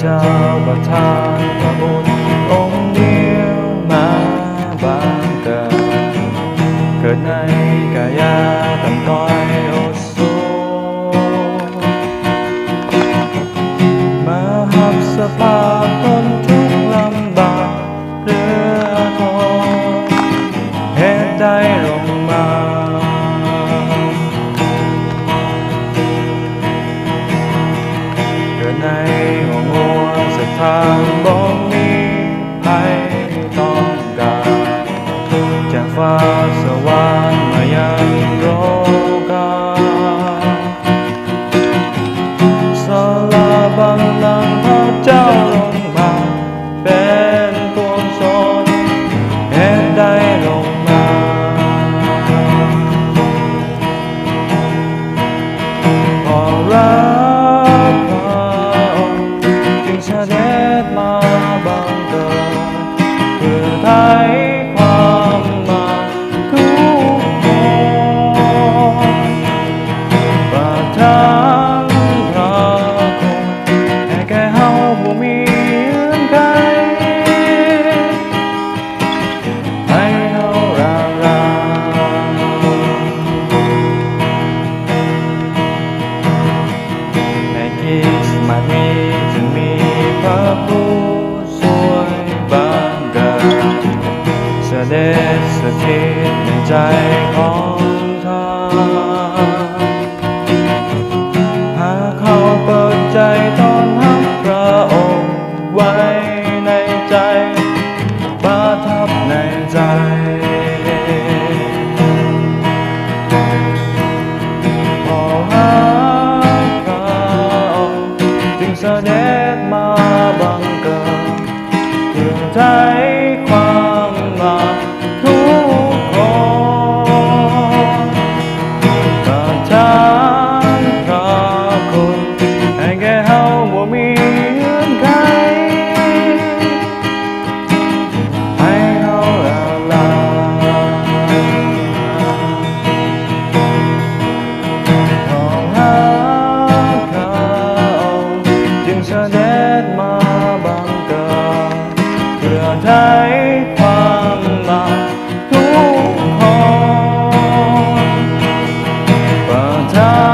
เจ้าประทานพระบุตรองค์เดียวมาบังเกิดในกายาต่ำต้อยโอสูมาหับสภาพทนทุกข์ลำบากเรือทองเหตุใดลงมาเกิดในห้องหัวสถานบ่มีภัยต้องการจากฟ้าสว่างมายังโลกาสลาบังลังพระเจ้าลงมาเป็นปวงชนเหตุใดลงมาพอรักพระองค์จึงเสด็จมาบังเกิดเพื่อไทยความมาทุกคนประทานพระคุณให้แก่เฮาบ่มีเงื่อนไขให้เฮาร่างราในคริสต์มาสนี้จึงมีพระผู้สวยบังเกิดเสด็จสถิตในใจของท่านหากเขาเปิดใจต้อนรับพระองค์ไว้ในใจประทับในใจพอหาพระองค์จึงเสด็จมาบังเกิดเพื่อไทยความมาทุกคนประทานพระคุณให้แก่เฮาบ่มีเงื่อนไขให้เฮาละลาขอหาพระองค์จึงเสด็จมาบังเกิดเพื่อไทยความมาทุกคนประทา